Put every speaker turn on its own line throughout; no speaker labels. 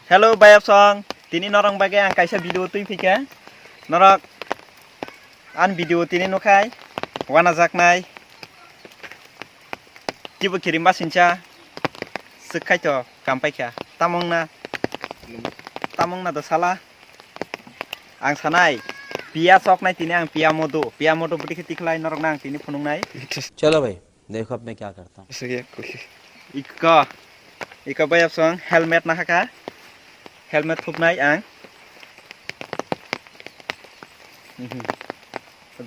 Hello bayap song, tini norong bagai ang kaisa video tui fika, norok an video tini nukai, wana jaknai, tibu kirim basinca, sekai to kampai kya, tamong na do salah, ang sanai, pia sok nai tini ang pia modo budi ketik norok nang tini punung nai.
चलो भाई देखो अब मैं क्या करता हूँ
Ika bayap song helmet na haka, helmet thupnai ang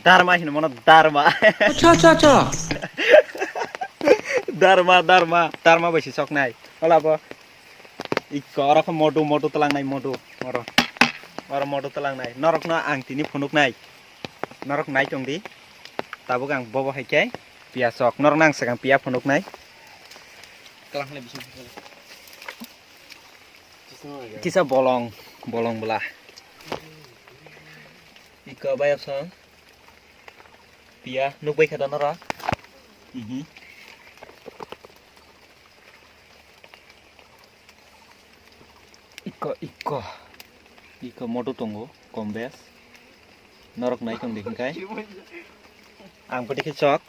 dharma hino mono dharma
अच्छा
dharma besi sok nai ola bo ika ora ko modu telang nai modu ora modu telang nai norok na ang tini phunuk nai norok nai tongdi tabuk ang bobo haikai pia sok norok nang sekang pia phunuk nai kisah bolong belah ika bayap song pia nuk bai khada nora ika moto tunggu kombes norok naik tong dikin kai ang pati kecok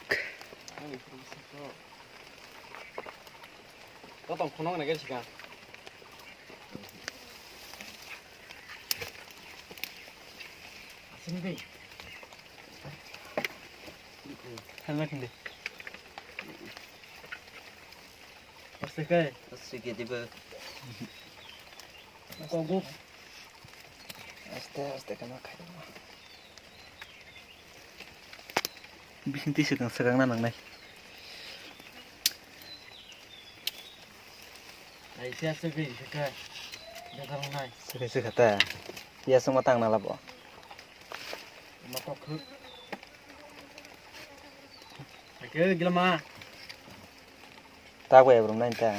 तो तुम phone ना कैसे का asing deh
helmet hindi
pasti tiba
kogo aste kana kai bisinti segang nanang nai
ऐसे ऐसे भी क्या देखा हूँ ना
sekata ya semua tang nala bo
मत खुद अकेले गिला माँ
tak we bro nai ta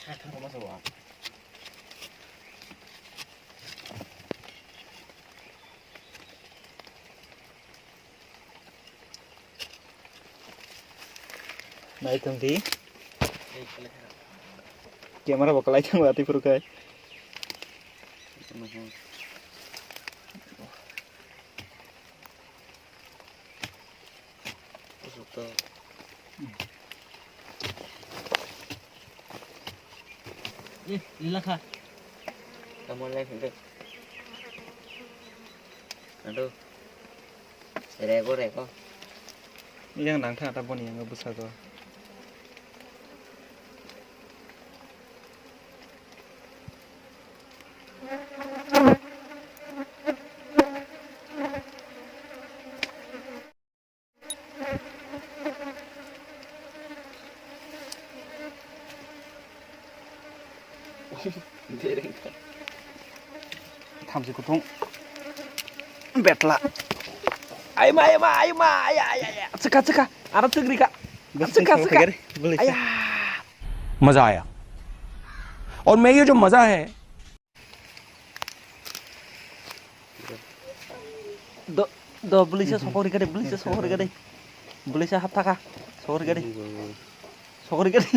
क्या था मत हुआ
nai tong di camera bakal aja ngati puru kai
ये लीला खा kamu lihat itu aduh reko
yang nang ta ta boni yang besar to tham si kutung betla ayo ma ya ceka arab tegri kak ceka boleh
मजा आया और मैं ये जो मजा है
do beli sa sokori gade beli sa hapta ka sokori gade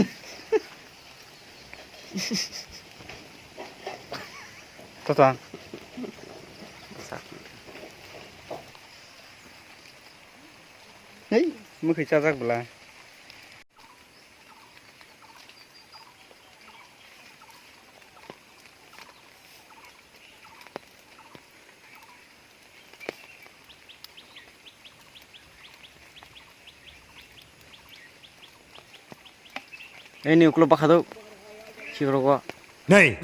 Totang Hei, mau cacak belah.
ini uklo pakado siguro ko
नहीं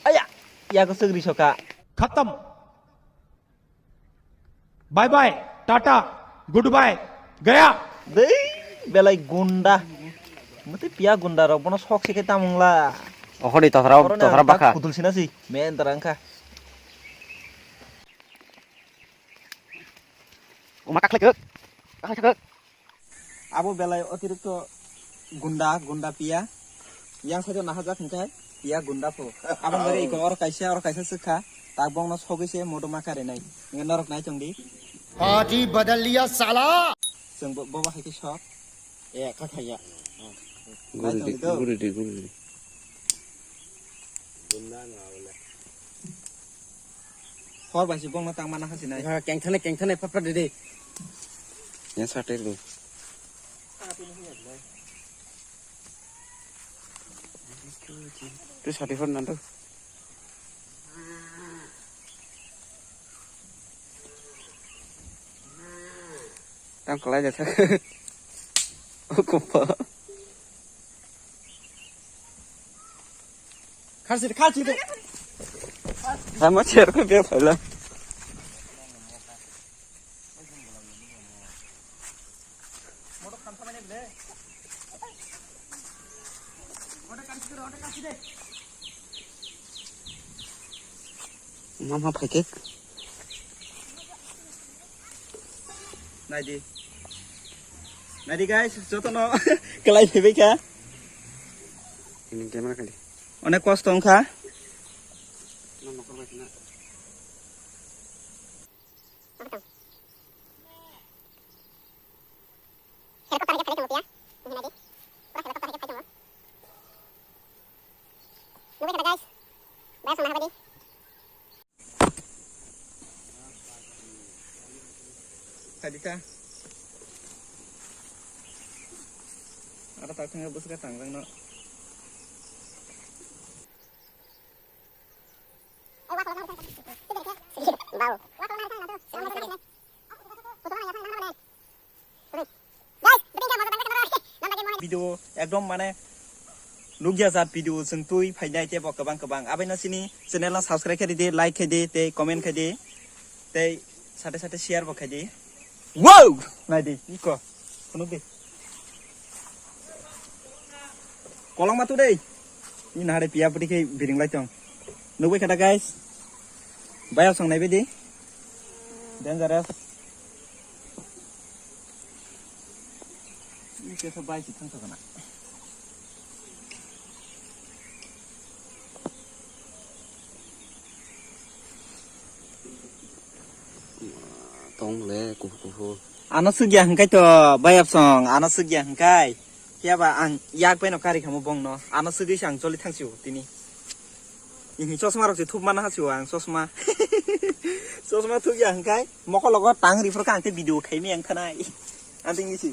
Aya, ya ko segri soka.
खत्म bye bye tata goodbye गया
Dei, belai gunda. Mati pia gunda ro bono sok sike tamung la.
oh di tohra baka
Kutul sina sih, men terangka.
umak kakek
Abo belai otirukto gunda pia. Yang saja nahajak hingkai pia gunda po. Abang bari iko or kaisa sekha. tak bong no sogise moto makare nai nge norok nai chong di
party बदल लिया साला
जों बाबा हायके सब
ए खाखाया
गुरुदी
hor ba si bong no tang mana hasi nai
केंग थाने फटफट दे
ये साटे लो tu साटे फट ना तो tang kelai jasa oh kupa
खासी दे
sama cer ko dia pala mama pakai
nai di guys joto no kelai phebe ka
ini gimana kali
onek kosto ongkha
mama ko baik na
tadi ta ada tak tengah bus ka tangrang no video ekdom mane lugya jat video जों तुई फायनाय ते गोबां आबायना सिनि चेनेला subscribe खायदे like खायदे ते comment खायदे ते साथे share बो खायदे wow नायदे eco खुनुदे कलंग मातु दे इ नारे पिया पुति के बिरिं लाइतों नुबाय खादा गाइस बायाव संनाय बायदि डेन्जरस इके थ बायसि थांथगोना
tong le ku
ano sugya hangkai to bayap song ano sugya hangkai kiaba ang yak peno kari kamu bong no ano sugi sang joli thangsiu tini ini sosma rok je thup mana hasiu ang sosma sosma thugya hangkai moko logo tang ri frka angte video khaimi ang khanai anting isi